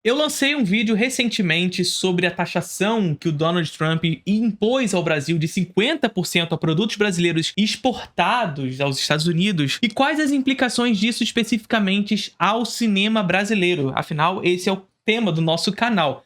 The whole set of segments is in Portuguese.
Eu lancei um vídeo recentemente sobre a taxação que o Donald Trump impôs ao Brasil de 50% a produtos brasileiros exportados aos Estados Unidos e quais as implicações disso especificamente ao cinema brasileiro. Afinal, esse é o tema do nosso canal.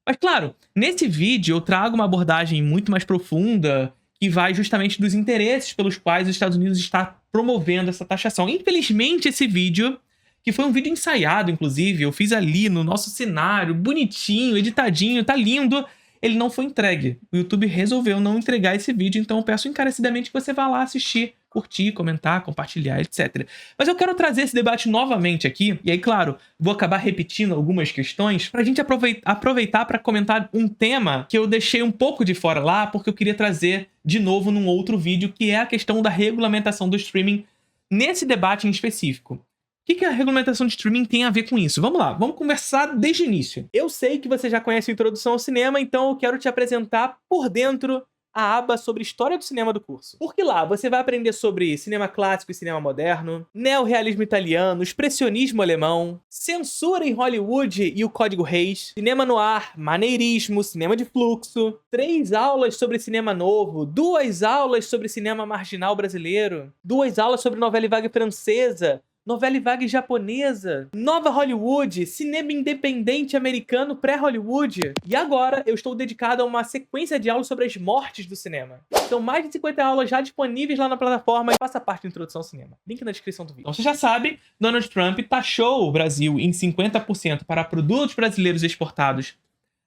Mas claro, nesse vídeo eu trago uma abordagem muito mais profunda que vai justamente dos interesses pelos quais os Estados Unidos está promovendo essa taxação. Infelizmente, esse vídeo, que foi um vídeo ensaiado, inclusive, eu fiz ali no nosso cenário, bonitinho, editadinho, tá lindo, ele não foi entregue. O YouTube resolveu não entregar esse vídeo, então eu peço encarecidamente que você vá lá assistir, curtir, comentar, compartilhar, etc. Mas eu quero trazer esse debate novamente aqui, e aí, claro, vou acabar repetindo algumas questões pra gente aproveitar para comentar um tema que eu deixei um pouco de fora lá, porque eu queria trazer de novo num outro vídeo, que é a questão da regulamentação do streaming nesse debate em específico. O que a regulamentação de streaming tem a ver com isso? Vamos lá, vamos conversar desde o início. Eu sei que você já conhece a Introdução ao Cinema, então eu quero te apresentar por dentro a aba sobre História do Cinema do curso. Porque lá você vai aprender sobre cinema clássico e cinema moderno, neorrealismo italiano, expressionismo alemão, censura em Hollywood e o Código Reis, cinema noir, maneirismo, cinema de fluxo, 3 aulas sobre cinema novo, 2 aulas sobre cinema marginal brasileiro, 2 aulas sobre novela e vague francesa, novela e vague japonesa, nova Hollywood, cinema independente americano pré-Hollywood. E agora eu estou dedicado a uma sequência de aulas sobre as mortes do cinema. São mais de 50 aulas já disponíveis lá na plataforma e faça parte da Introdução ao Cinema. Link na descrição do vídeo. Então você já sabe, Donald Trump taxou o Brasil em 50% para produtos brasileiros exportados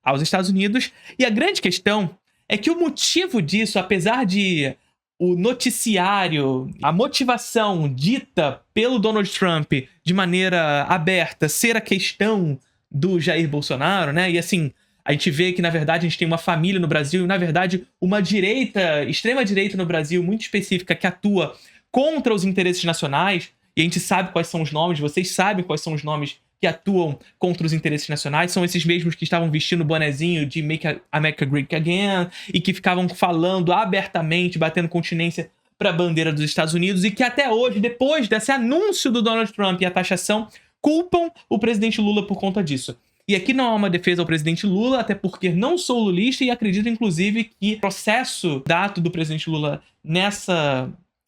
aos Estados Unidos. E a grande questão é que o motivo disso, apesar de o noticiário, a motivação dita pelo Donald Trump de maneira aberta ser a questão do Jair Bolsonaro, né? E assim, a gente vê que, na verdade, a gente tem uma família no Brasil e, na verdade, uma direita, extrema-direita no Brasil, muito específica, que atua contra os interesses nacionais. E a gente sabe quais são os nomes, vocês sabem quais são os nomes que atuam contra os interesses nacionais, são esses mesmos que estavam vestindo o bonezinho de Make America Great Again e que ficavam falando abertamente, batendo continência para a bandeira dos Estados Unidos e que até hoje, depois desse anúncio do Donald Trump e a taxação, culpam o presidente Lula por conta disso. E aqui não há uma defesa ao presidente Lula, até porque não sou lulista e acredito, inclusive, que o processo dado do presidente Lula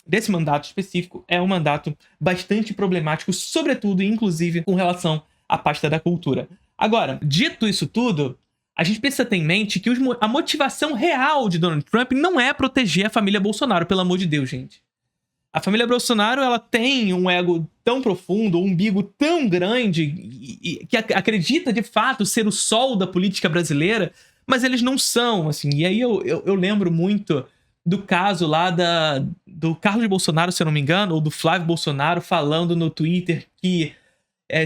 desse mandato específico é um mandato bastante problemático, sobretudo e inclusive com relação à pasta da cultura. Agora, dito isso tudo, a gente precisa ter em mente que a motivação real de Donald Trump não é proteger a família Bolsonaro, pelo amor de Deus, gente. A família Bolsonaro, ela tem um ego tão profundo, um umbigo tão grande, que acredita de fato ser o sol da política brasileira, mas eles não são, assim. E aí eu lembro muito do caso lá do Carlos Bolsonaro, se eu não me engano, ou do Flávio Bolsonaro, falando no Twitter que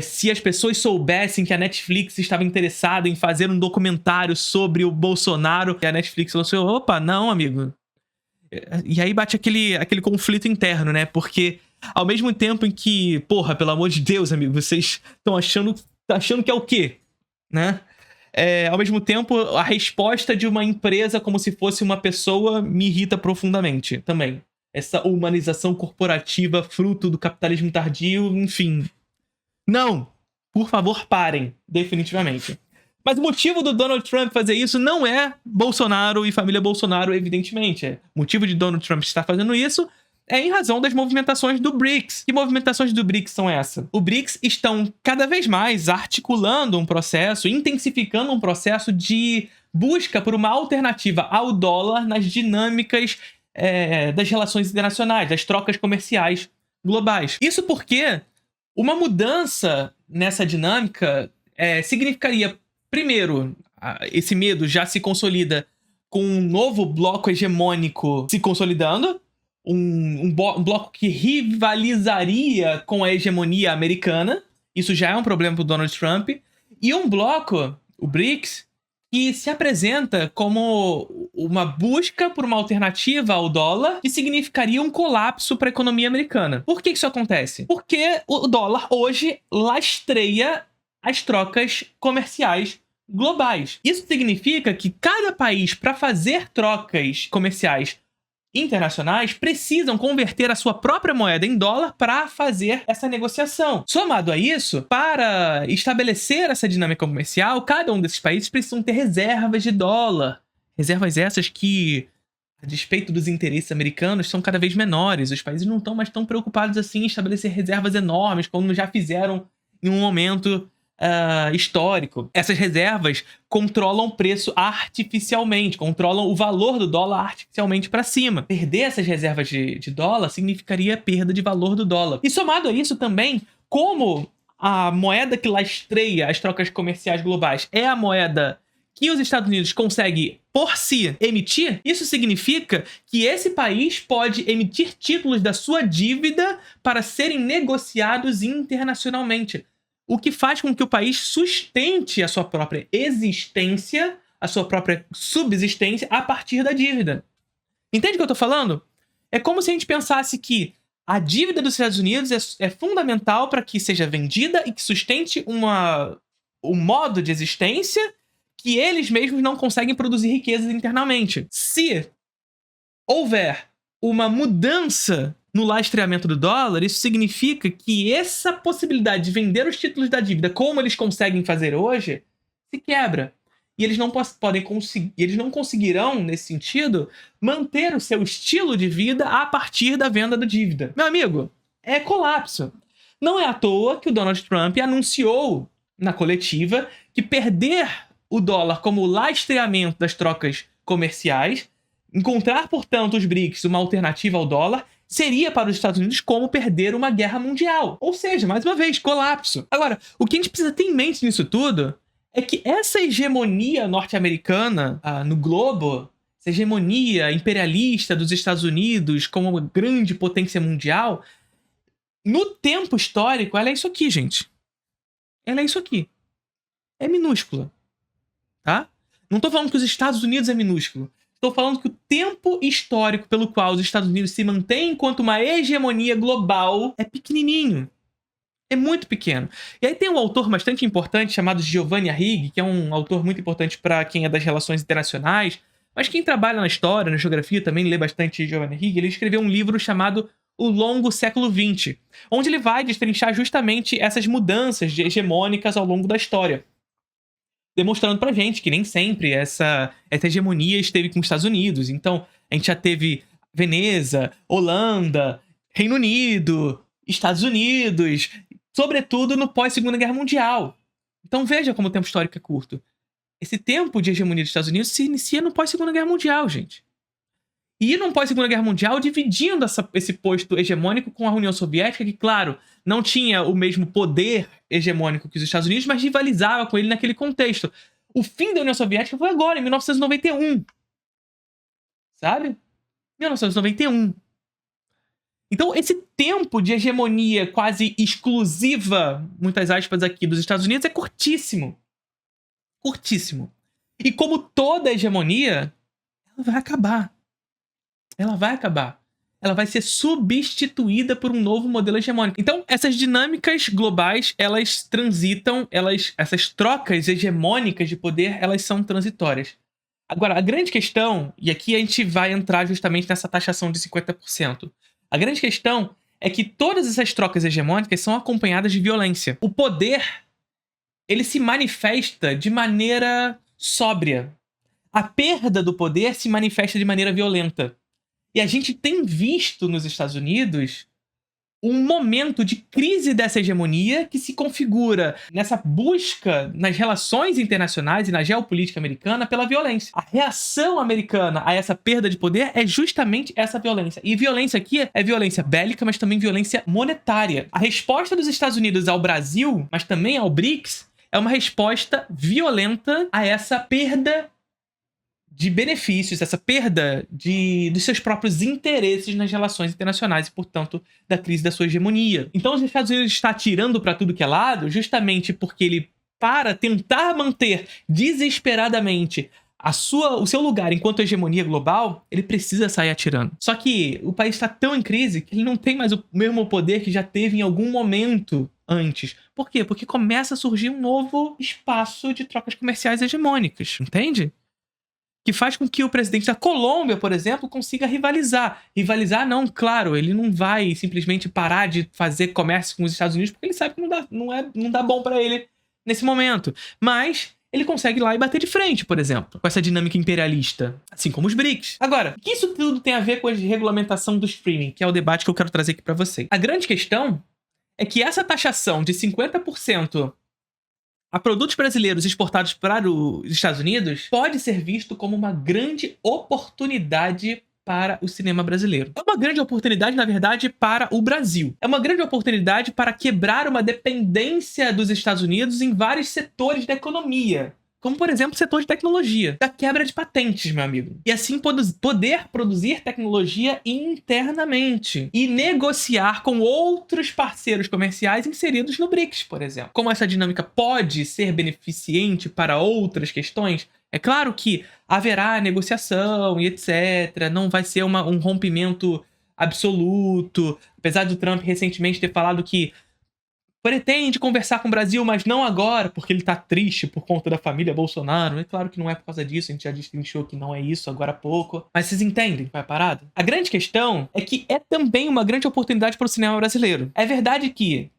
se as pessoas soubessem que a Netflix estava interessada em fazer um documentário sobre o Bolsonaro, e a Netflix falou assim, opa, não, amigo. E aí bate aquele conflito interno, né? Porque ao mesmo tempo em que, porra, pelo amor de Deus, amigo, vocês estão achando que é o quê? Né? Ao mesmo tempo, a resposta de uma empresa como se fosse uma pessoa me irrita profundamente também. Essa humanização corporativa, fruto do capitalismo tardio, enfim. Não! Por favor, parem. Definitivamente. Mas o motivo do Donald Trump fazer isso não é Bolsonaro e família Bolsonaro, evidentemente. O motivo de Donald Trump estar fazendo isso é em razão das movimentações do BRICS. Que movimentações do BRICS são essas? O BRICS estão cada vez mais articulando um processo, intensificando um processo de busca por uma alternativa ao dólar nas dinâmicas das relações internacionais, das trocas comerciais globais. Isso porque uma mudança nessa dinâmica significaria, primeiro, esse medo já se consolida com um novo bloco hegemônico se consolidando, um bloco que rivalizaria com a hegemonia americana. Isso já é um problema para o Donald Trump. E um bloco, o BRICS, que se apresenta como uma busca por uma alternativa ao dólar que significaria um colapso para a economia americana. Por que isso acontece? Porque o dólar hoje lastreia as trocas comerciais globais. Isso significa que cada país, para fazer trocas comerciais internacionais precisam converter a sua própria moeda em dólar para fazer essa negociação. Somado a isso, para estabelecer essa dinâmica comercial, cada um desses países precisam ter reservas de dólar. Reservas essas que, a despeito dos interesses americanos, são cada vez menores. Os países não estão mais tão preocupados assim em estabelecer reservas enormes, como já fizeram em um momento histórico. Essas reservas controlam o preço artificialmente, controlam o valor do dólar artificialmente para cima. Perder essas reservas de dólar significaria perda de valor do dólar. E somado a isso também, como a moeda que lastreia as trocas comerciais globais é a moeda que os Estados Unidos conseguem, por si, emitir, isso significa que esse país pode emitir títulos da sua dívida para serem negociados internacionalmente. O que faz com que o país sustente a sua própria existência, a sua própria subsistência a partir da dívida. Entende o que eu tô falando? É como se a gente pensasse que a dívida dos Estados Unidos é fundamental para que seja vendida e que sustente um modo de existência que eles mesmos não conseguem produzir riquezas internamente. Se houver uma mudança no lastreamento do dólar, isso significa que essa possibilidade de vender os títulos da dívida, como eles conseguem fazer hoje, se quebra. E eles não conseguirão, nesse sentido, manter o seu estilo de vida a partir da venda da dívida. Meu amigo, é colapso. Não é à toa que o Donald Trump anunciou na coletiva que perder o dólar como lastreamento das trocas comerciais, encontrar, portanto, os BRICS uma alternativa ao dólar, seria para os Estados Unidos como perder uma guerra mundial. Ou seja, mais uma vez, colapso. Agora, o que a gente precisa ter em mente nisso tudo é que essa hegemonia norte-americana no globo, essa hegemonia imperialista dos Estados Unidos como uma grande potência mundial, no tempo histórico, ela é isso aqui, gente. Ela é isso aqui. É minúscula. Tá? Não tô falando que os Estados Unidos é minúsculo. Estou falando que o tempo histórico pelo qual os Estados Unidos se mantêm enquanto uma hegemonia global é pequenininho. É muito pequeno. E aí tem um autor bastante importante chamado Giovanni Arrighi, que é um autor muito importante para quem é das relações internacionais, mas quem trabalha na história, na geografia, também lê bastante Giovanni Arrighi. Ele escreveu um livro chamado O Longo Século XX, onde ele vai destrinchar justamente essas mudanças hegemônicas ao longo da história, demonstrando pra gente que nem sempre essa hegemonia esteve com os Estados Unidos. Então, a gente já teve Veneza, Holanda, Reino Unido, Estados Unidos, sobretudo no pós-Segunda Guerra Mundial. Então veja como o tempo histórico é curto. Esse tempo de hegemonia dos Estados Unidos se inicia no pós-Segunda Guerra Mundial, gente. E no pós-Segunda Guerra Mundial, dividindo esse posto hegemônico com a União Soviética, que, claro, não tinha o mesmo poder hegemônico que os Estados Unidos, mas rivalizava com ele naquele contexto. O fim da União Soviética foi agora, em 1991. Sabe? 1991. Então, esse tempo de hegemonia quase exclusiva, muitas aspas aqui, dos Estados Unidos é curtíssimo. Curtíssimo. E como toda hegemonia, ela vai acabar. Ela vai acabar. Ela vai ser substituída por um novo modelo hegemônico. Então, essas dinâmicas globais, elas transitam, essas trocas hegemônicas de poder, elas são transitórias. Agora, a grande questão, e aqui a gente vai entrar justamente nessa taxação de 50%, a grande questão é que todas essas trocas hegemônicas são acompanhadas de violência. O poder, ele se manifesta de maneira sóbria. A perda do poder se manifesta de maneira violenta. E a gente tem visto nos Estados Unidos um momento de crise dessa hegemonia que se configura nessa busca nas relações internacionais e na geopolítica americana pela violência. A reação americana a essa perda de poder é justamente essa violência. E violência aqui é violência bélica, mas também violência monetária. A resposta dos Estados Unidos ao Brasil, mas também ao BRICS, é uma resposta violenta a essa perda de benefícios, essa perda dos seus próprios interesses nas relações internacionais e, portanto, da crise da sua hegemonia. Então, os Estados Unidos está atirando para tudo que é lado justamente porque ele, para tentar manter desesperadamente o seu lugar enquanto hegemonia global, ele precisa sair atirando. Só que o país está tão em crise que ele não tem mais o mesmo poder que já teve em algum momento antes. Por quê? Porque começa a surgir um novo espaço de trocas comerciais hegemônicas, entende? que faz com que o presidente da Colômbia, por exemplo, consiga rivalizar. Rivalizar, não, claro, ele não vai simplesmente parar de fazer comércio com os Estados Unidos, porque ele sabe que não dá bom pra ele nesse momento. Mas ele consegue ir lá e bater de frente, por exemplo, com essa dinâmica imperialista, assim como os BRICS. Agora, o que isso tudo tem a ver com a regulamentação do streaming, que é o debate que eu quero trazer aqui pra vocês? A grande questão é que essa taxação de 50% a produtos brasileiros exportados para os Estados Unidos pode ser visto como uma grande oportunidade para o cinema brasileiro. É uma grande oportunidade, na verdade, para o Brasil. É uma grande oportunidade para quebrar uma dependência dos Estados Unidos em vários setores da economia. Como, por exemplo, o setor de tecnologia, da quebra de patentes, meu amigo. E assim poder produzir tecnologia internamente e negociar com outros parceiros comerciais inseridos no BRICS, por exemplo. Como essa dinâmica pode ser beneficente para outras questões, é claro que haverá negociação e etc. Não vai ser um rompimento absoluto. Apesar do Trump recentemente ter falado que pretende conversar com o Brasil, mas não agora, porque ele tá triste por conta da família Bolsonaro. É claro que não é por causa disso, a gente já destrinchou que não é isso agora há pouco. Mas vocês entendem qual é a parada? A grande questão é que é também uma grande oportunidade para o cinema brasileiro. É verdade que,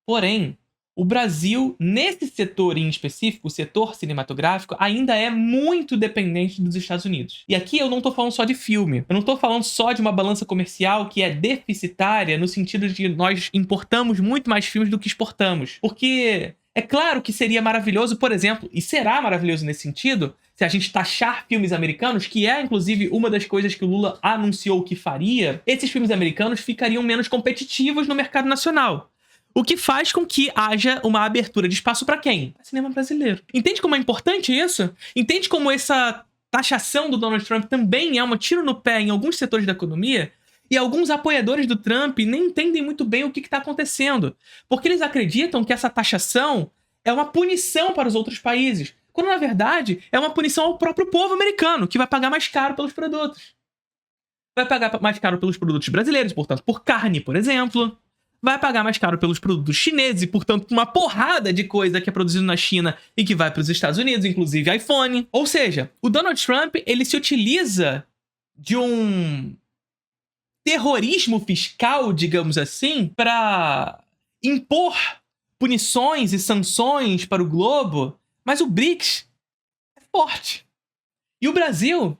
porém, o Brasil, nesse setor em específico, o setor cinematográfico, ainda é muito dependente dos Estados Unidos. E aqui eu não tô falando só de filme. Eu não tô falando só de uma balança comercial que é deficitária no sentido de nós importamos muito mais filmes do que exportamos. Porque é claro que seria maravilhoso, por exemplo, e será maravilhoso nesse sentido, se a gente taxar filmes americanos, que é inclusive uma das coisas que o Lula anunciou que faria, esses filmes americanos ficariam menos competitivos no mercado nacional. O que faz com que haja uma abertura de espaço para quem? Para cinema brasileiro. Entende como é importante isso? Entende como essa taxação do Donald Trump também é um tiro no pé em alguns setores da economia? E alguns apoiadores do Trump nem entendem muito bem o que está acontecendo. Porque eles acreditam que essa taxação é uma punição para os outros países. Quando, na verdade, é uma punição ao próprio povo americano, que vai pagar mais caro pelos produtos. Vai pagar mais caro pelos produtos brasileiros, portanto, por carne, por exemplo. Vai pagar mais caro pelos produtos chineses e, portanto, uma porrada de coisa que é produzido na China e que vai para os Estados Unidos, inclusive iPhone. Ou seja, o Donald Trump, ele se utiliza de um terrorismo fiscal, digamos assim, para impor punições e sanções para o globo, mas o BRICS é forte. E o Brasil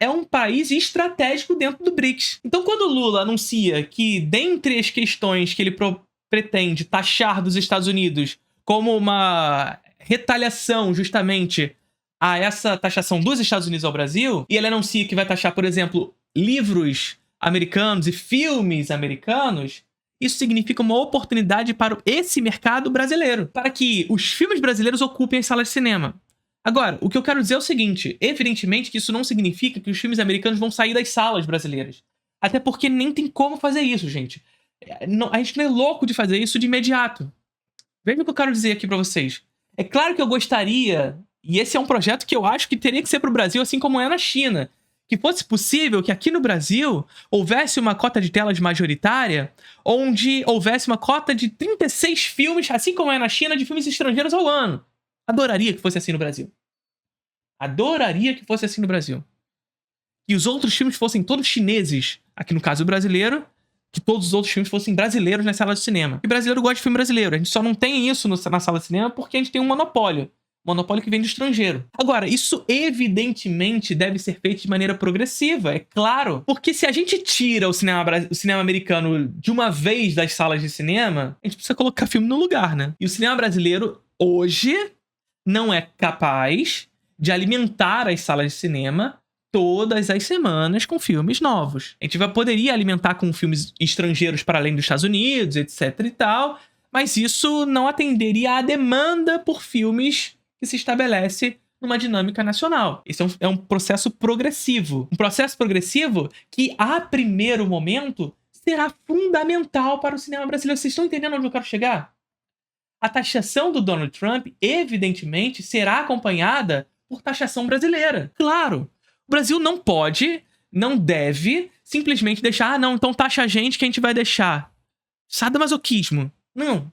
é um país estratégico dentro do BRICS. Então, quando o Lula anuncia que, dentre as questões que ele pretende taxar dos Estados Unidos como uma retaliação, justamente, a essa taxação dos Estados Unidos ao Brasil, e ele anuncia que vai taxar, por exemplo, livros americanos e filmes americanos, isso significa uma oportunidade para esse mercado brasileiro, para que os filmes brasileiros ocupem as salas de cinema. Agora, o que eu quero dizer é o seguinte, evidentemente que isso não significa que os filmes americanos vão sair das salas brasileiras. Até porque nem tem como fazer isso, gente. A gente não é louco de fazer isso de imediato. Veja o que eu quero dizer aqui pra vocês. É claro que eu gostaria, e esse é um projeto que eu acho que teria que ser pro Brasil, assim como é na China, que fosse possível que aqui no Brasil houvesse uma cota de telas majoritária, onde houvesse uma cota de 36 filmes, assim como é na China, de filmes estrangeiros ao ano. Adoraria que fosse assim no Brasil. Adoraria que fosse assim no Brasil. E os outros filmes fossem todos chineses, aqui no caso brasileiro, que todos os outros filmes fossem brasileiros nas salas de cinema. E brasileiro gosta de filme brasileiro. A gente só não tem isso na sala de cinema porque a gente tem um monopólio. Monopólio que vem do estrangeiro. Agora, isso evidentemente deve ser feito de maneira progressiva, é claro. Porque se a gente tira o cinema americano de uma vez das salas de cinema, a gente precisa colocar filme no lugar, né? E o cinema brasileiro, hoje, não é capaz de alimentar as salas de cinema todas as semanas com filmes novos. A gente poderia alimentar com filmes estrangeiros para além dos Estados Unidos, etc e tal, mas isso não atenderia à demanda por filmes que se estabelece numa dinâmica nacional. Isso é um processo progressivo. Um processo progressivo que, a primeiro momento, será fundamental para o cinema brasileiro. Vocês estão entendendo onde eu quero chegar? A taxação do Donald Trump, evidentemente, será acompanhada por taxação brasileira. Claro, o Brasil não pode, não deve, simplesmente deixar, não, então taxa a gente que a gente vai deixar. Sadomasoquismo. Não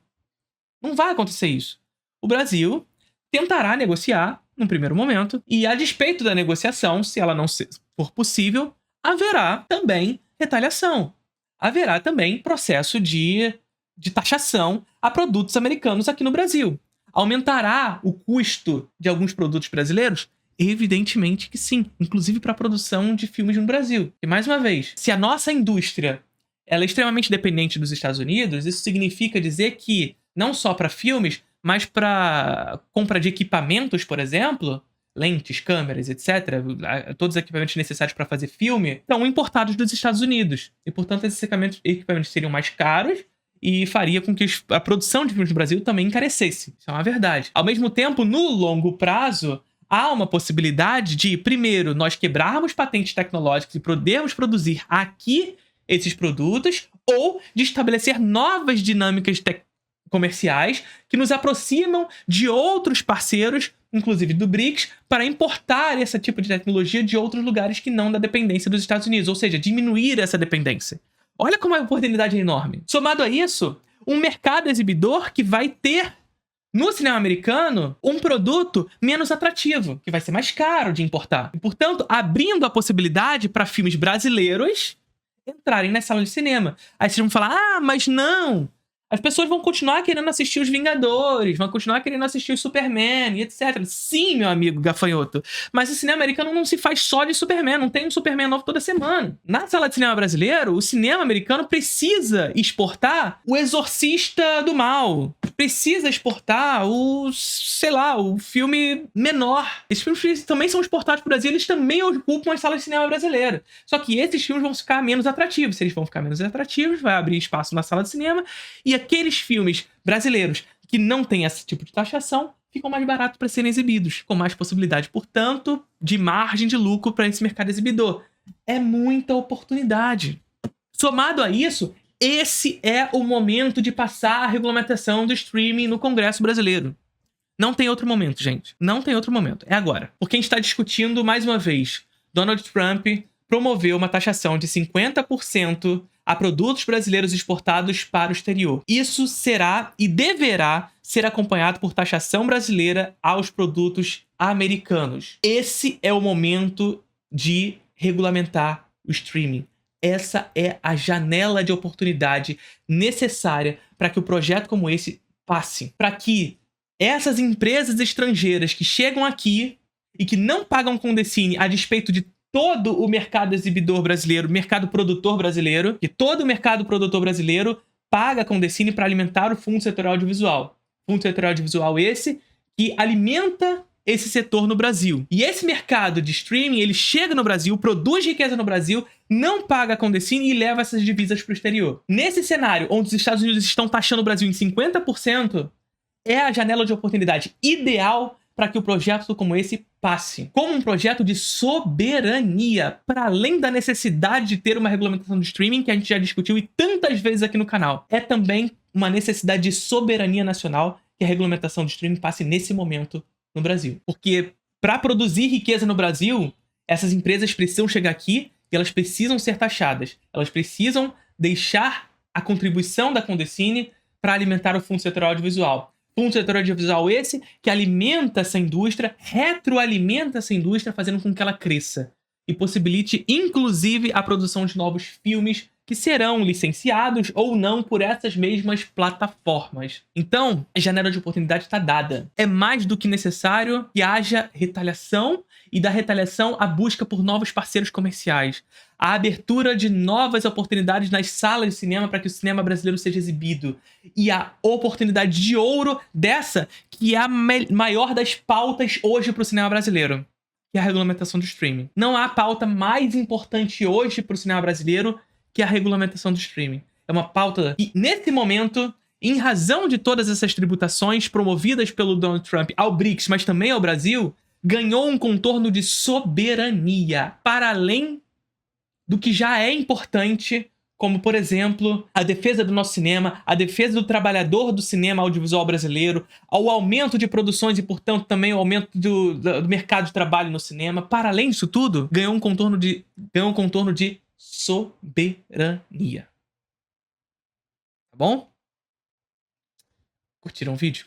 vai acontecer isso. O Brasil tentará negociar num primeiro momento, e a despeito da negociação, se ela não for possível, haverá também retaliação. Haverá também processo de taxação a produtos americanos aqui no Brasil. Aumentará o custo de alguns produtos brasileiros? Evidentemente que sim, inclusive para a produção de filmes no Brasil. E mais uma vez, se a nossa indústria ela é extremamente dependente dos Estados Unidos, isso significa dizer que, não só para filmes, mas para compra de equipamentos, por exemplo, lentes, câmeras, etc., todos os equipamentos necessários para fazer filme, são importados dos Estados Unidos. E, portanto, esses equipamentos seriam mais caros e faria com que a produção de filmes no Brasil também encarecesse. Isso é uma verdade. Ao mesmo tempo, no longo prazo, há uma possibilidade de, primeiro, nós quebrarmos patentes tecnológicas e podermos produzir aqui esses produtos, ou de estabelecer novas dinâmicas comerciais que nos aproximam de outros parceiros, inclusive do BRICS, para importar esse tipo de tecnologia de outros lugares que não da dependência dos Estados Unidos, ou seja, diminuir essa dependência. Olha como a oportunidade é enorme. Somado a isso, um mercado exibidor que vai ter no cinema americano um produto menos atrativo, que vai ser mais caro de importar. E, portanto, abrindo a possibilidade para filmes brasileiros entrarem na sala de cinema. Aí vocês vão falar, mas não! As pessoas vão continuar querendo assistir os Vingadores, vão continuar querendo assistir o Superman e etc. Sim, meu amigo gafanhoto. Mas o cinema americano não se faz só de Superman, não tem um Superman novo toda semana. Na sala de cinema brasileiro, o cinema americano precisa exportar o Exorcista do Mal. Precisa exportar o filme menor. Esses filmes também são exportados para o Brasil, eles também ocupam as salas de cinema brasileiras. Só que esses filmes vão ficar menos atrativos. Se eles vão ficar menos atrativos, vai abrir espaço na sala de cinema e aqueles filmes brasileiros que não têm esse tipo de taxação ficam mais baratos para serem exibidos, com mais possibilidade, portanto, de margem de lucro para esse mercado exibidor. É muita oportunidade. Somado a isso, esse é o momento de passar a regulamentação do streaming no Congresso brasileiro. Não tem outro momento, gente. Não tem outro momento. É agora. Porque a gente está discutindo, mais uma vez, Donald Trump promoveu uma taxação de 50% a produtos brasileiros exportados para o exterior. Isso será e deverá ser acompanhado por taxação brasileira aos produtos americanos. Esse é o momento de regulamentar o streaming. Essa é a janela de oportunidade necessária para que um projeto como esse passe. Para que essas empresas estrangeiras que chegam aqui e que não pagam Condecine a despeito de todo o mercado exibidor brasileiro, mercado produtor brasileiro, que todo o mercado produtor brasileiro paga Condecine para alimentar o Fundo Setorial Audiovisual. Fundo Setorial Audiovisual esse que alimenta esse setor no Brasil. E esse mercado de streaming, ele chega no Brasil, produz riqueza no Brasil, não paga Condecine e leva essas divisas para o exterior. Nesse cenário, onde os Estados Unidos estão taxando o Brasil em 50%, é a janela de oportunidade ideal para que o projeto como esse passe. Como um projeto de soberania, para além da necessidade de ter uma regulamentação do streaming, que a gente já discutiu e tantas vezes aqui no canal. É também uma necessidade de soberania nacional que a regulamentação do streaming passe nesse momento no Brasil. Porque para produzir riqueza no Brasil, essas empresas precisam chegar aqui e elas precisam ser taxadas. Elas precisam deixar a contribuição da Condecine para alimentar o Fundo Setorial Audiovisual. Fundo Setorial Audiovisual esse que alimenta essa indústria, retroalimenta essa indústria, fazendo com que ela cresça e possibilite, inclusive, a produção de novos filmes que serão licenciados ou não por essas mesmas plataformas. Então, a janela de oportunidade está dada. É mais do que necessário que haja retaliação e da retaliação a busca por novos parceiros comerciais. A abertura de novas oportunidades nas salas de cinema para que o cinema brasileiro seja exibido. E a oportunidade de ouro dessa, que é a maior das pautas hoje para o cinema brasileiro, que é a regulamentação do streaming. Não há pauta mais importante hoje para o cinema brasileiro que a regulamentação do streaming. É uma pauta que, nesse momento, em razão de todas essas tributações promovidas pelo Donald Trump ao BRICS, mas também ao Brasil, ganhou um contorno de soberania, para além do que já é importante, como, por exemplo, a defesa do nosso cinema, a defesa do trabalhador do cinema audiovisual brasileiro, o aumento de produções e, portanto, também o aumento do mercado de trabalho no cinema. Para além disso tudo, ganhou um contorno de soberania. Tá bom? Curtiram o vídeo?